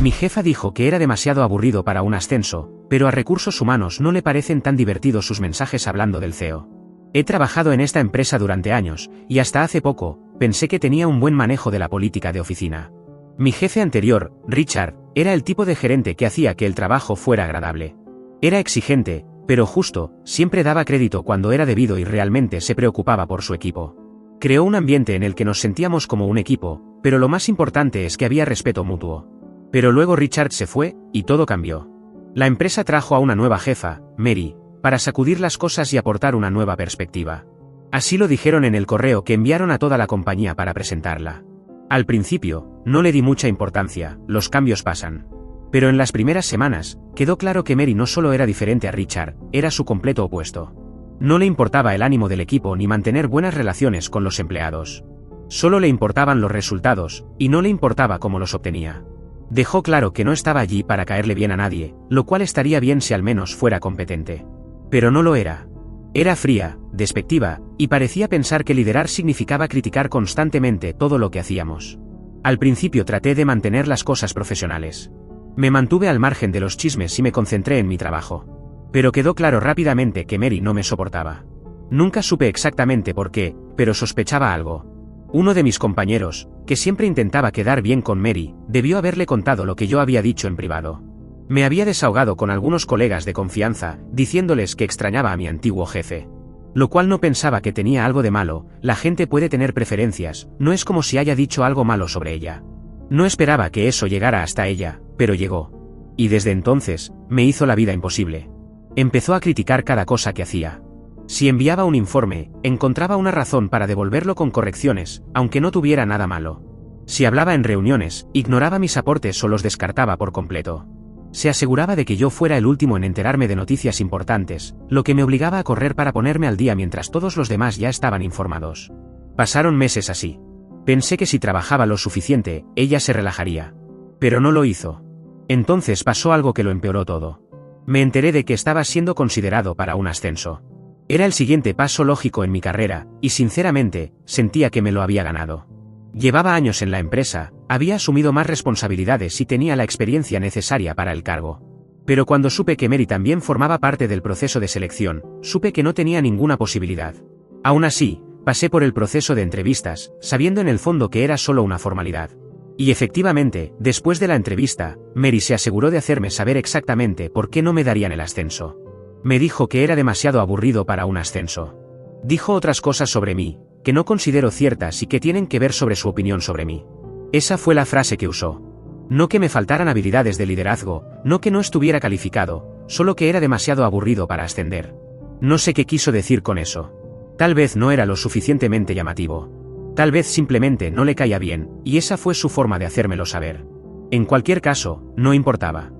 Mi jefa dijo que era demasiado aburrido para un ascenso, pero a recursos humanos no le parecen tan divertidos sus mensajes hablando del CEO. He trabajado en esta empresa durante años, y hasta hace poco, pensé que tenía un buen manejo de la política de oficina. Mi jefe anterior, Richard, era el tipo de gerente que hacía que el trabajo fuera agradable. Era exigente, pero justo, siempre daba crédito cuando era debido y realmente se preocupaba por su equipo. Creó un ambiente en el que nos sentíamos como un equipo, pero lo más importante es que había respeto mutuo. Pero luego Richard se fue, y todo cambió. La empresa trajo a una nueva jefa, Mary, para sacudir las cosas y aportar una nueva perspectiva. Así lo dijeron en el correo que enviaron a toda la compañía para presentarla. Al principio, no le di mucha importancia, los cambios pasan. Pero en las primeras semanas, quedó claro que Mary no solo era diferente a Richard, era su completo opuesto. No le importaba el ánimo del equipo ni mantener buenas relaciones con los empleados. Solo le importaban los resultados, y no le importaba cómo los obtenía. Dejó claro que no estaba allí para caerle bien a nadie, lo cual estaría bien si al menos fuera competente. Pero no lo era. Era fría, despectiva, y parecía pensar que liderar significaba criticar constantemente todo lo que hacíamos. Al principio traté de mantener las cosas profesionales. Me mantuve al margen de los chismes y me concentré en mi trabajo. Pero quedó claro rápidamente que Mary no me soportaba. Nunca supe exactamente por qué, pero sospechaba algo. Uno de mis compañeros, que siempre intentaba quedar bien con Mary, debió haberle contado lo que yo había dicho en privado. Me había desahogado con algunos colegas de confianza, diciéndoles que extrañaba a mi antiguo jefe. Lo cual no pensaba que tenía algo de malo, la gente puede tener preferencias, no es como si haya dicho algo malo sobre ella. No esperaba que eso llegara hasta ella, pero llegó. Y desde entonces, me hizo la vida imposible. Empezó a criticar cada cosa que hacía. Si enviaba un informe, encontraba una razón para devolverlo con correcciones, aunque no tuviera nada malo. Si hablaba en reuniones, ignoraba mis aportes o los descartaba por completo. Se aseguraba de que yo fuera el último en enterarme de noticias importantes, lo que me obligaba a correr para ponerme al día mientras todos los demás ya estaban informados. Pasaron meses así. Pensé que si trabajaba lo suficiente, ella se relajaría. Pero no lo hizo. Entonces pasó algo que lo empeoró todo. Me enteré de que estaba siendo considerado para un ascenso. Era el siguiente paso lógico en mi carrera, y sinceramente, sentía que me lo había ganado. Llevaba años en la empresa, había asumido más responsabilidades y tenía la experiencia necesaria para el cargo. Pero cuando supe que Mary también formaba parte del proceso de selección, supe que no tenía ninguna posibilidad. Aún así, pasé por el proceso de entrevistas, sabiendo en el fondo que era solo una formalidad. Y efectivamente, después de la entrevista, Mary se aseguró de hacerme saber exactamente por qué no me darían el ascenso. Me dijo que era demasiado aburrido para un ascenso. Dijo otras cosas sobre mí, que no considero ciertas y que tienen que ver sobre su opinión sobre mí. Esa fue la frase que usó. No que me faltaran habilidades de liderazgo, no que no estuviera calificado, solo que era demasiado aburrido para ascender. No sé qué quiso decir con eso. Tal vez no era lo suficientemente llamativo. Tal vez simplemente no le caía bien, y esa fue su forma de hacérmelo saber. En cualquier caso, no importaba.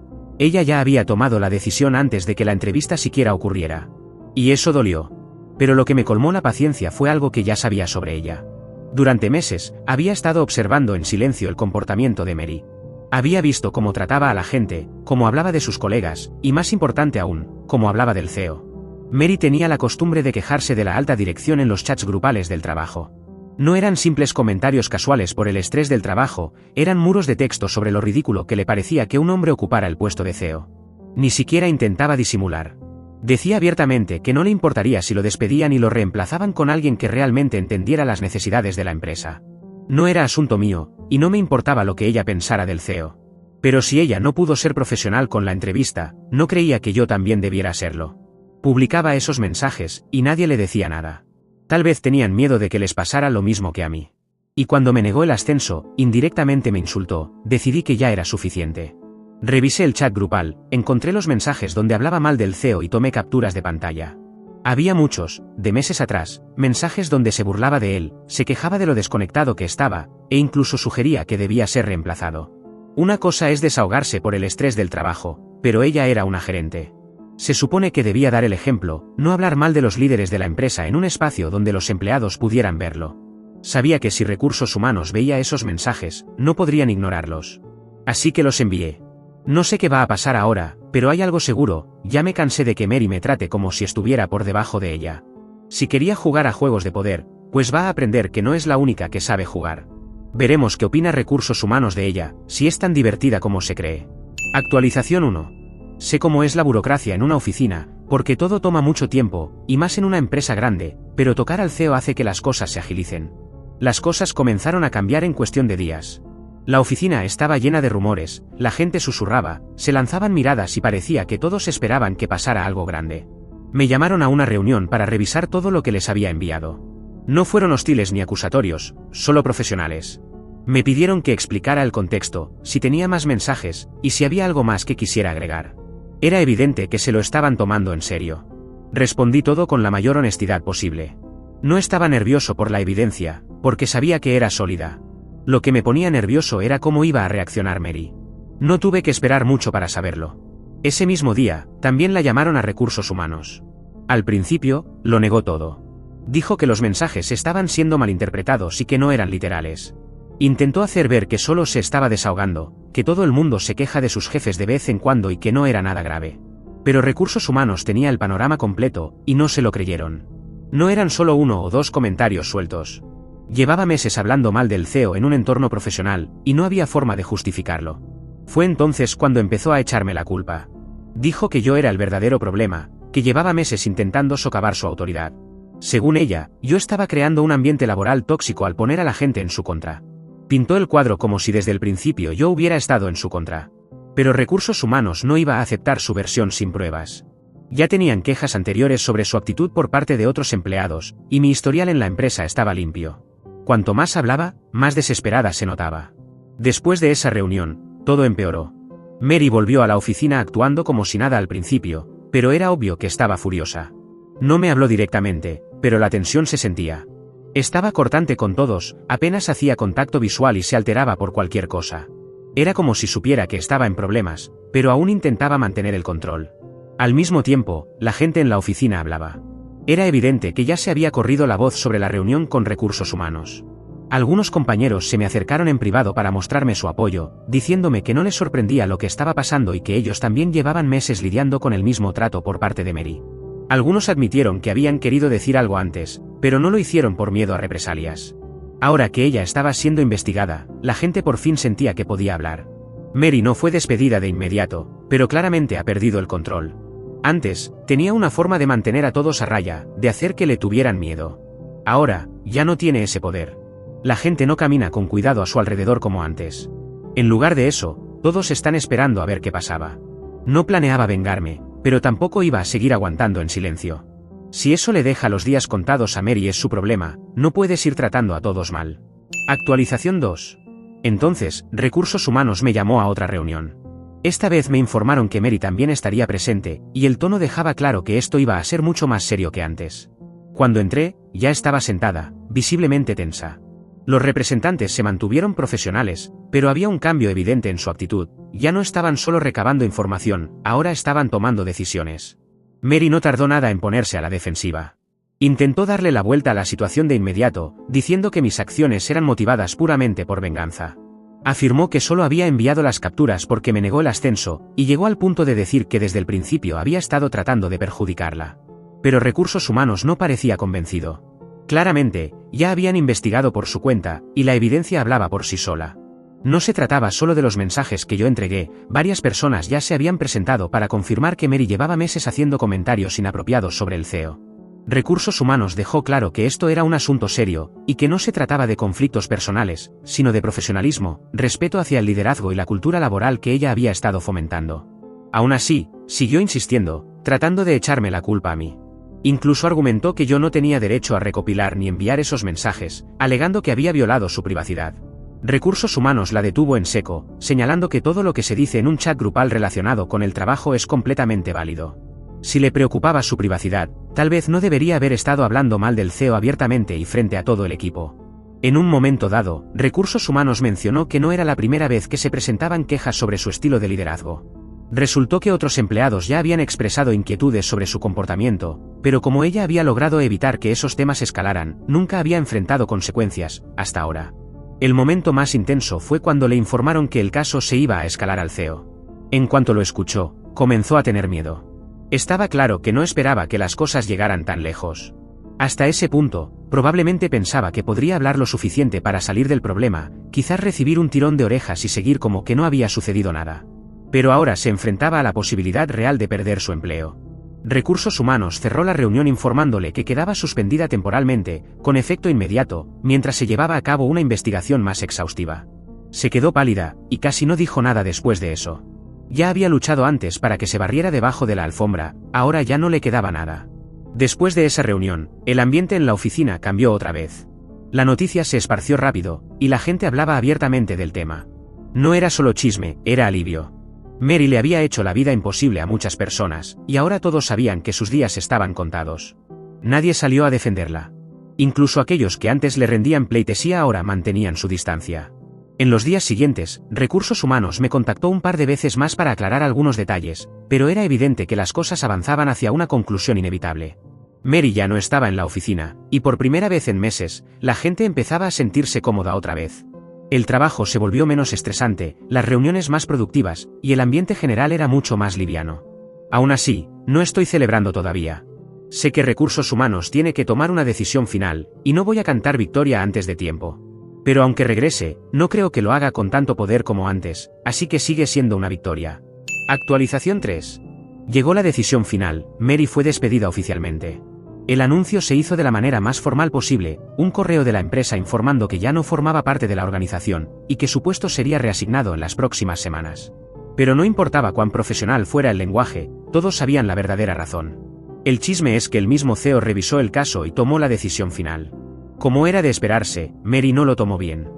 Ella ya había tomado la decisión antes de que la entrevista siquiera ocurriera. Y eso dolió. Pero lo que me colmó la paciencia fue algo que ya sabía sobre ella. Durante meses, había estado observando en silencio el comportamiento de Mary. Había visto cómo trataba a la gente, cómo hablaba de sus colegas, y más importante aún, cómo hablaba del CEO. Mary tenía la costumbre de quejarse de la alta dirección en los chats grupales del trabajo. No eran simples comentarios casuales por el estrés del trabajo, eran muros de texto sobre lo ridículo que le parecía que un hombre ocupara el puesto de CEO. Ni siquiera intentaba disimular. Decía abiertamente que no le importaría si lo despedían y lo reemplazaban con alguien que realmente entendiera las necesidades de la empresa. No era asunto mío, y no me importaba lo que ella pensara del CEO. Pero si ella no pudo ser profesional con la entrevista, no creía que yo también debiera serlo. Publicaba esos mensajes, y nadie le decía nada. Tal vez tenían miedo de que les pasara lo mismo que a mí. Y cuando me negó el ascenso, indirectamente me insultó, decidí que ya era suficiente. Revisé el chat grupal, encontré los mensajes donde hablaba mal del CEO y tomé capturas de pantalla. Había muchos, de meses atrás, mensajes donde se burlaba de él, se quejaba de lo desconectado que estaba, e incluso sugería que debía ser reemplazado. Una cosa es desahogarse por el estrés del trabajo, pero ella era una gerente. Se supone que debía dar el ejemplo, no hablar mal de los líderes de la empresa en un espacio donde los empleados pudieran verlo. Sabía que si recursos humanos veía esos mensajes, no podrían ignorarlos. Así que los envié. No sé qué va a pasar ahora, pero hay algo seguro, ya me cansé de que Mary me trate como si estuviera por debajo de ella. Si quería jugar a juegos de poder, pues va a aprender que no es la única que sabe jugar. Veremos qué opina Recursos Humanos de ella, si es tan divertida como se cree. Actualización 1. Sé cómo es la burocracia en una oficina, porque todo toma mucho tiempo, y más en una empresa grande, pero tocar al CEO hace que las cosas se agilicen. Las cosas comenzaron a cambiar en cuestión de días. La oficina estaba llena de rumores, la gente susurraba, se lanzaban miradas y parecía que todos esperaban que pasara algo grande. Me llamaron a una reunión para revisar todo lo que les había enviado. No fueron hostiles ni acusatorios, solo profesionales. Me pidieron que explicara el contexto, si tenía más mensajes, y si había algo más que quisiera agregar. Era evidente que se lo estaban tomando en serio. Respondí todo con la mayor honestidad posible. No estaba nervioso por la evidencia, porque sabía que era sólida. Lo que me ponía nervioso era cómo iba a reaccionar Mary. No tuve que esperar mucho para saberlo. Ese mismo día, también la llamaron a Recursos Humanos. Al principio, lo negó todo. Dijo que los mensajes estaban siendo malinterpretados y que no eran literales. Intentó hacer ver que solo se estaba desahogando, que todo el mundo se queja de sus jefes de vez en cuando y que no era nada grave. Pero Recursos Humanos tenía el panorama completo, y no se lo creyeron. No eran solo 1 o 2 comentarios sueltos. Llevaba meses hablando mal del CEO en un entorno profesional, y no había forma de justificarlo. Fue entonces cuando empezó a echarme la culpa. Dijo que yo era el verdadero problema, que llevaba meses intentando socavar su autoridad. Según ella, yo estaba creando un ambiente laboral tóxico al poner a la gente en su contra. Pintó el cuadro como si desde el principio yo hubiera estado en su contra. Pero Recursos Humanos no iba a aceptar su versión sin pruebas. Ya tenían quejas anteriores sobre su actitud por parte de otros empleados, y mi historial en la empresa estaba limpio. Cuanto más hablaba, más desesperada se notaba. Después de esa reunión, todo empeoró. Mary volvió a la oficina actuando como si nada al principio, pero era obvio que estaba furiosa. No me habló directamente, pero la tensión se sentía. Estaba cortante con todos, apenas hacía contacto visual y se alteraba por cualquier cosa. Era como si supiera que estaba en problemas, pero aún intentaba mantener el control. Al mismo tiempo, la gente en la oficina hablaba. Era evidente que ya se había corrido la voz sobre la reunión con Recursos Humanos. Algunos compañeros se me acercaron en privado para mostrarme su apoyo, diciéndome que no les sorprendía lo que estaba pasando y que ellos también llevaban meses lidiando con el mismo trato por parte de Mary. Algunos admitieron que habían querido decir algo antes, pero no lo hicieron por miedo a represalias. Ahora que ella estaba siendo investigada, la gente por fin sentía que podía hablar. Mary no fue despedida de inmediato, pero claramente ha perdido el control. Antes, tenía una forma de mantener a todos a raya, de hacer que le tuvieran miedo. Ahora, ya no tiene ese poder. La gente no camina con cuidado a su alrededor como antes. En lugar de eso, todos están esperando a ver qué pasaba. No planeaba vengarme, pero tampoco iba a seguir aguantando en silencio. Si eso le deja los días contados a Mary es su problema, no puedes ir tratando a todos mal. Actualización 2. Entonces, Recursos Humanos me llamó a otra reunión. Esta vez me informaron que Mary también estaría presente, y el tono dejaba claro que esto iba a ser mucho más serio que antes. Cuando entré, ya estaba sentada, visiblemente tensa. Los representantes se mantuvieron profesionales, pero había un cambio evidente en su actitud. Ya no estaban solo recabando información, ahora estaban tomando decisiones. Mary no tardó nada en ponerse a la defensiva. Intentó darle la vuelta a la situación de inmediato, diciendo que mis acciones eran motivadas puramente por venganza. Afirmó que solo había enviado las capturas porque me negó el ascenso, y llegó al punto de decir que desde el principio había estado tratando de perjudicarla. Pero Recursos Humanos no parecía convencido. Claramente, ya habían investigado por su cuenta, y la evidencia hablaba por sí sola. No se trataba solo de los mensajes que yo entregué, varias personas ya se habían presentado para confirmar que Mary llevaba meses haciendo comentarios inapropiados sobre el CEO. Recursos Humanos dejó claro que esto era un asunto serio, y que no se trataba de conflictos personales, sino de profesionalismo, respeto hacia el liderazgo y la cultura laboral que ella había estado fomentando. Aún así, siguió insistiendo, tratando de echarme la culpa a mí. Incluso argumentó que yo no tenía derecho a recopilar ni enviar esos mensajes, alegando que había violado su privacidad. Recursos Humanos la detuvo en seco, señalando que todo lo que se dice en un chat grupal relacionado con el trabajo es completamente válido. Si le preocupaba su privacidad, tal vez no debería haber estado hablando mal del CEO abiertamente y frente a todo el equipo. En un momento dado, Recursos Humanos mencionó que no era la primera vez que se presentaban quejas sobre su estilo de liderazgo. Resultó que otros empleados ya habían expresado inquietudes sobre su comportamiento, pero como ella había logrado evitar que esos temas escalaran, nunca había enfrentado consecuencias, hasta ahora. El momento más intenso fue cuando le informaron que el caso se iba a escalar al CEO. En cuanto lo escuchó, comenzó a tener miedo. Estaba claro que no esperaba que las cosas llegaran tan lejos. Hasta ese punto, probablemente pensaba que podría hablar lo suficiente para salir del problema, quizás recibir un tirón de orejas y seguir como que no había sucedido nada. Pero ahora se enfrentaba a la posibilidad real de perder su empleo. Recursos Humanos cerró la reunión informándole que quedaba suspendida temporalmente, con efecto inmediato, mientras se llevaba a cabo una investigación más exhaustiva. Se quedó pálida, y casi no dijo nada después de eso. Ya había luchado antes para que se barriera debajo de la alfombra, ahora ya no le quedaba nada. Después de esa reunión, el ambiente en la oficina cambió otra vez. La noticia se esparció rápido, y la gente hablaba abiertamente del tema. No era solo chisme, era alivio. Mary le había hecho la vida imposible a muchas personas, y ahora todos sabían que sus días estaban contados. Nadie salió a defenderla. Incluso aquellos que antes le rendían pleitesía ahora mantenían su distancia. En los días siguientes, Recursos Humanos me contactó un par de veces más para aclarar algunos detalles, pero era evidente que las cosas avanzaban hacia una conclusión inevitable. Mary ya no estaba en la oficina, y por primera vez en meses, la gente empezaba a sentirse cómoda otra vez. El trabajo se volvió menos estresante, las reuniones más productivas, y el ambiente general era mucho más liviano. Aún así, no estoy celebrando todavía. Sé que Recursos Humanos tiene que tomar una decisión final, y no voy a cantar victoria antes de tiempo. Pero aunque regrese, no creo que lo haga con tanto poder como antes, así que sigue siendo una victoria. Actualización 3. Llegó la decisión final, Mary fue despedida oficialmente. El anuncio se hizo de la manera más formal posible, un correo de la empresa informando que ya no formaba parte de la organización, y que su puesto sería reasignado en las próximas semanas. Pero no importaba cuán profesional fuera el lenguaje, todos sabían la verdadera razón. El chisme es que el mismo CEO revisó el caso y tomó la decisión final. Como era de esperarse, Mary no lo tomó bien.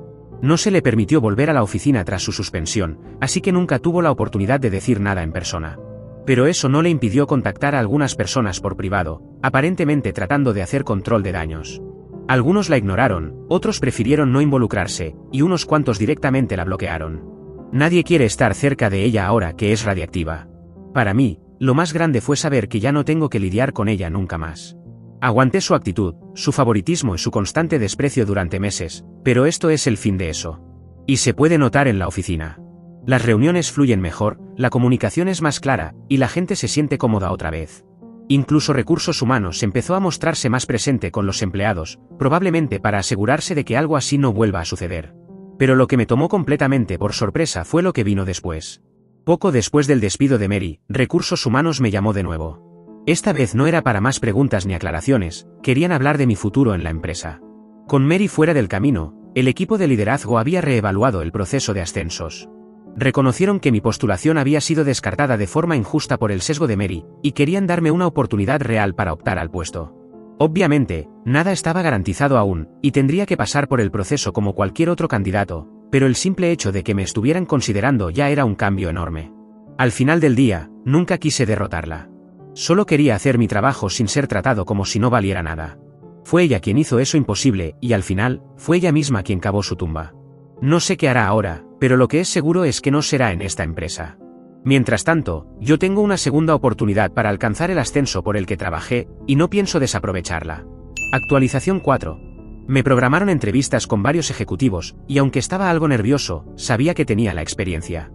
No se le permitió volver a la oficina tras su suspensión, así que nunca tuvo la oportunidad de decir nada en persona. Pero eso no le impidió contactar a algunas personas por privado, aparentemente tratando de hacer control de daños. Algunos la ignoraron, otros prefirieron no involucrarse, y unos cuantos directamente la bloquearon. Nadie quiere estar cerca de ella ahora que es radiactiva. Para mí, lo más grande fue saber que ya no tengo que lidiar con ella nunca más. Aguanté su actitud, su favoritismo y su constante desprecio durante meses, pero esto es el fin de eso. Y se puede notar en la oficina. Las reuniones fluyen mejor, la comunicación es más clara, y la gente se siente cómoda otra vez. Incluso Recursos Humanos empezó a mostrarse más presente con los empleados, probablemente para asegurarse de que algo así no vuelva a suceder. Pero lo que me tomó completamente por sorpresa fue lo que vino después. Poco después del despido de Mary, Recursos Humanos me llamó de nuevo. Esta vez no era para más preguntas ni aclaraciones, querían hablar de mi futuro en la empresa. Con Mary fuera del camino, el equipo de liderazgo había reevaluado el proceso de ascensos. Reconocieron que mi postulación había sido descartada de forma injusta por el sesgo de Mary, y querían darme una oportunidad real para optar al puesto. Obviamente, nada estaba garantizado aún, y tendría que pasar por el proceso como cualquier otro candidato, pero el simple hecho de que me estuvieran considerando ya era un cambio enorme. Al final del día, nunca quise derrotarla. Solo quería hacer mi trabajo sin ser tratado como si no valiera nada. Fue ella quien hizo eso imposible, y al final, fue ella misma quien cavó su tumba. No sé qué hará ahora, pero lo que es seguro es que no será en esta empresa. Mientras tanto, yo tengo una segunda oportunidad para alcanzar el ascenso por el que trabajé, y no pienso desaprovecharla. Actualización 4. Me programaron entrevistas con varios ejecutivos, y aunque estaba algo nervioso, sabía que tenía la experiencia.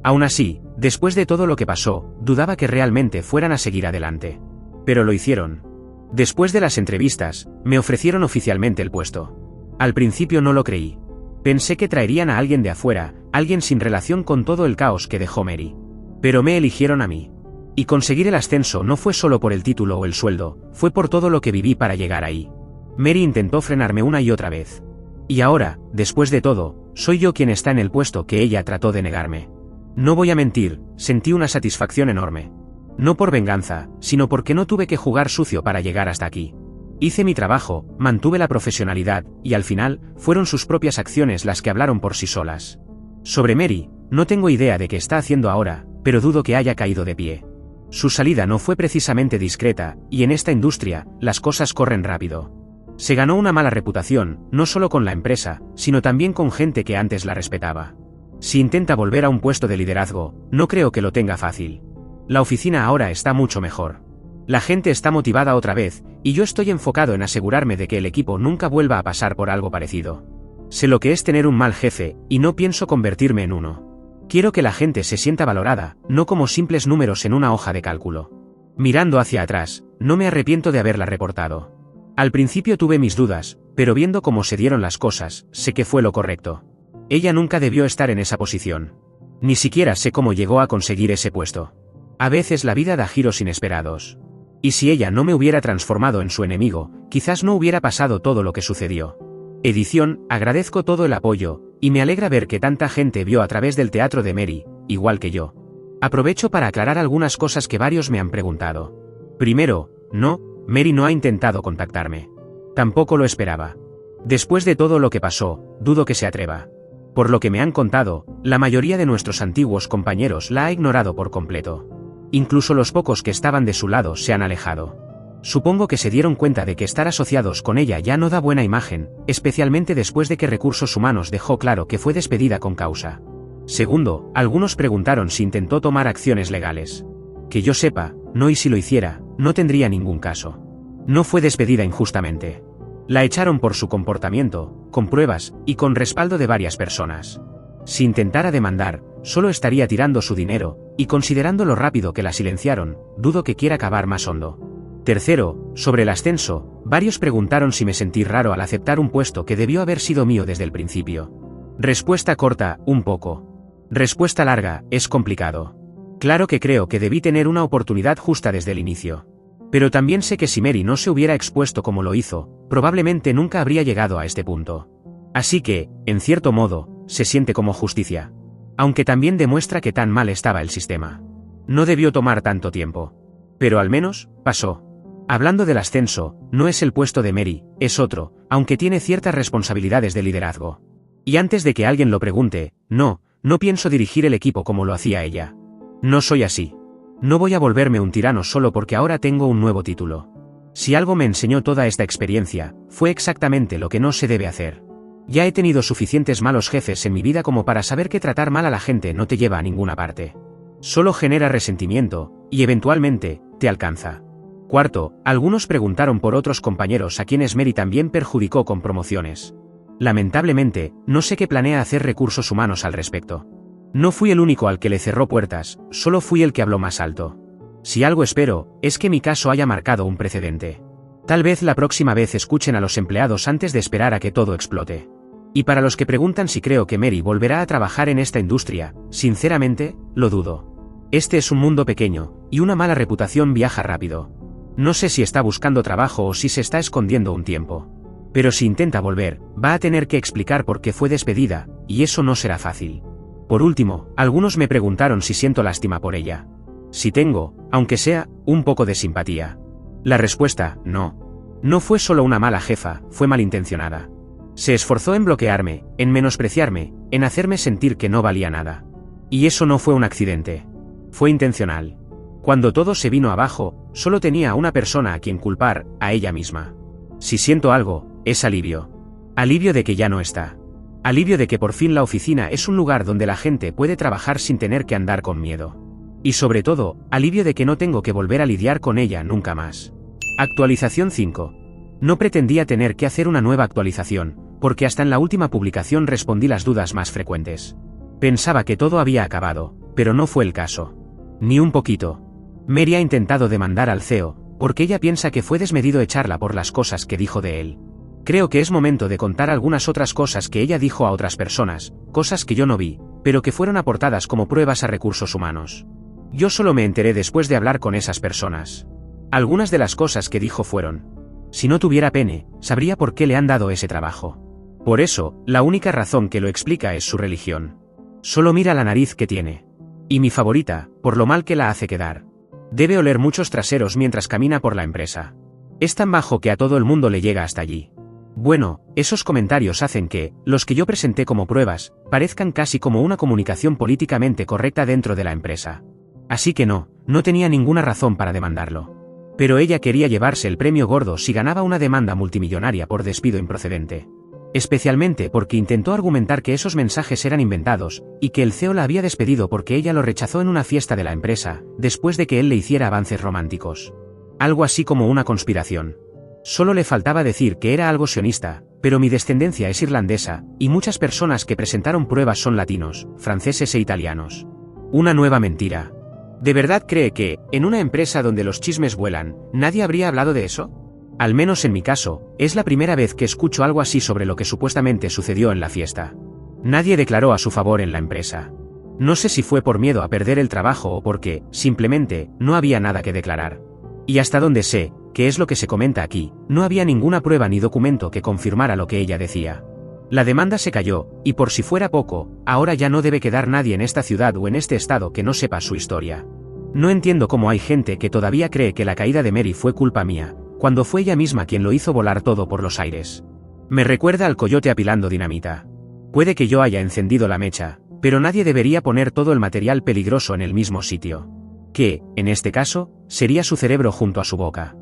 Aún así, después de todo lo que pasó, dudaba que realmente fueran a seguir adelante. Pero lo hicieron. Después de las entrevistas, me ofrecieron oficialmente el puesto. Al principio no lo creí. Pensé que traerían a alguien de afuera, alguien sin relación con todo el caos que dejó Mary. Pero me eligieron a mí. Y conseguir el ascenso no fue solo por el título o el sueldo, fue por todo lo que viví para llegar ahí. Mary intentó frenarme una y otra vez. Y ahora, después de todo, soy yo quien está en el puesto que ella trató de negarme. No voy a mentir, sentí una satisfacción enorme. No por venganza, sino porque no tuve que jugar sucio para llegar hasta aquí. Hice mi trabajo, mantuve la profesionalidad, y al final, fueron sus propias acciones las que hablaron por sí solas. Sobre Mary, no tengo idea de qué está haciendo ahora, pero dudo que haya caído de pie. Su salida no fue precisamente discreta, y en esta industria, las cosas corren rápido. Se ganó una mala reputación, no solo con la empresa, sino también con gente que antes la respetaba. Si intenta volver a un puesto de liderazgo, no creo que lo tenga fácil. La oficina ahora está mucho mejor. La gente está motivada otra vez, y yo estoy enfocado en asegurarme de que el equipo nunca vuelva a pasar por algo parecido. Sé lo que es tener un mal jefe, y no pienso convertirme en uno. Quiero que la gente se sienta valorada, no como simples números en una hoja de cálculo. Mirando hacia atrás, no me arrepiento de haberla reportado. Al principio tuve mis dudas, pero viendo cómo se dieron las cosas, sé que fue lo correcto. Ella nunca debió estar en esa posición. Ni siquiera sé cómo llegó a conseguir ese puesto. A veces la vida da giros inesperados. Y si ella no me hubiera transformado en su enemigo, quizás no hubiera pasado todo lo que sucedió. Edición, agradezco todo el apoyo, y me alegra ver que tanta gente vio a través del teatro de Mary, igual que yo. Aprovecho para aclarar algunas cosas que varios me han preguntado. Primero, no, Mary no ha intentado contactarme. Tampoco lo esperaba. Después de todo lo que pasó, dudo que se atreva. Por lo que me han contado, la mayoría de nuestros antiguos compañeros la ha ignorado por completo. Incluso los pocos que estaban de su lado se han alejado. Supongo que se dieron cuenta de que estar asociados con ella ya no da buena imagen, especialmente después de que Recursos Humanos dejó claro que fue despedida con causa. Segundo, algunos preguntaron si intentó tomar acciones legales. Que yo sepa, no, y si lo hiciera, no tendría ningún caso. No fue despedida injustamente. La echaron por su comportamiento, con pruebas, y con respaldo de varias personas. Si intentara demandar, solo estaría tirando su dinero, y considerando lo rápido que la silenciaron, dudo que quiera cavar más hondo. Tercero, sobre el ascenso, varios preguntaron si me sentí raro al aceptar un puesto que debió haber sido mío desde el principio. Respuesta corta, un poco. Respuesta larga, es complicado. Claro que creo que debí tener una oportunidad justa desde el inicio. Pero también sé que si Mary no se hubiera expuesto como lo hizo, probablemente nunca habría llegado a este punto. Así que, en cierto modo, se siente como justicia. Aunque también demuestra que tan mal estaba el sistema. No debió tomar tanto tiempo. Pero al menos, pasó. Hablando del ascenso, no es el puesto de Mary, es otro, aunque tiene ciertas responsabilidades de liderazgo. Y antes de que alguien lo pregunte, no pienso dirigir el equipo como lo hacía ella. No soy así. No voy a volverme un tirano solo porque ahora tengo un nuevo título. Si algo me enseñó toda esta experiencia, fue exactamente lo que no se debe hacer. Ya he tenido suficientes malos jefes en mi vida como para saber que tratar mal a la gente no te lleva a ninguna parte. Solo genera resentimiento, y eventualmente, te alcanza. Cuarto, algunos preguntaron por otros compañeros a quienes Mary también perjudicó con promociones. Lamentablemente, no sé qué planea hacer Recursos Humanos al respecto. No fui el único al que le cerró puertas, solo fui el que habló más alto. Si algo espero, es que mi caso haya marcado un precedente. Tal vez la próxima vez escuchen a los empleados antes de esperar a que todo explote. Y para los que preguntan si creo que Mary volverá a trabajar en esta industria, sinceramente, lo dudo. Este es un mundo pequeño, y una mala reputación viaja rápido. No sé si está buscando trabajo o si se está escondiendo un tiempo. Pero si intenta volver, va a tener que explicar por qué fue despedida, y eso no será fácil. Por último, algunos me preguntaron si siento lástima por ella. Si tengo, aunque sea, un poco de simpatía. La respuesta, no. No fue solo una mala jefa, fue malintencionada. Se esforzó en bloquearme, en menospreciarme, en hacerme sentir que no valía nada. Y eso no fue un accidente. Fue intencional. Cuando todo se vino abajo, solo tenía a una persona a quien culpar, a ella misma. Si siento algo, es alivio. Alivio de que ya no está. Alivio de que por fin la oficina es un lugar donde la gente puede trabajar sin tener que andar con miedo. Y sobre todo, alivio de que no tengo que volver a lidiar con ella nunca más. Actualización 5. No pretendía tener que hacer una nueva actualización, porque hasta en la última publicación respondí las dudas más frecuentes. Pensaba que todo había acabado, pero no fue el caso. Ni un poquito. Mary ha intentado demandar al CEO, porque ella piensa que fue desmedido echarla por las cosas que dijo de él. Creo que es momento de contar algunas otras cosas que ella dijo a otras personas, cosas que yo no vi, pero que fueron aportadas como pruebas a Recursos Humanos. Yo solo me enteré después de hablar con esas personas. Algunas de las cosas que dijo fueron: si no tuviera pene, sabría por qué le han dado ese trabajo. Por eso, la única razón que lo explica es su religión. Solo mira la nariz que tiene. Y mi favorita, por lo mal que la hace quedar. Debe oler muchos traseros mientras camina por la empresa. Es tan bajo que a todo el mundo le llega hasta allí. Bueno, esos comentarios hacen que, los que yo presenté como pruebas, parezcan casi como una comunicación políticamente correcta dentro de la empresa. Así que no tenía ninguna razón para demandarlo. Pero ella quería llevarse el premio gordo si ganaba una demanda multimillonaria por despido improcedente. Especialmente porque intentó argumentar que esos mensajes eran inventados, y que el CEO la había despedido porque ella lo rechazó en una fiesta de la empresa, después de que él le hiciera avances románticos. Algo así como una conspiración. Solo le faltaba decir que era algo sionista, pero mi descendencia es irlandesa, y muchas personas que presentaron pruebas son latinos, franceses e italianos. Una nueva mentira. ¿De verdad cree que, en una empresa donde los chismes vuelan, nadie habría hablado de eso? Al menos en mi caso, es la primera vez que escucho algo así sobre lo que supuestamente sucedió en la fiesta. Nadie declaró a su favor en la empresa. No sé si fue por miedo a perder el trabajo o porque, simplemente, no había nada que declarar. Y hasta donde sé, que es lo que se comenta aquí, no había ninguna prueba ni documento que confirmara lo que ella decía. La demanda se cayó, y por si fuera poco, ahora ya no debe quedar nadie en esta ciudad o en este estado que no sepa su historia. No entiendo cómo hay gente que todavía cree que la caída de Mary fue culpa mía, cuando fue ella misma quien lo hizo volar todo por los aires. Me recuerda al coyote apilando dinamita. Puede que yo haya encendido la mecha, pero nadie debería poner todo el material peligroso en el mismo sitio. Que, en este caso, sería su cerebro junto a su boca.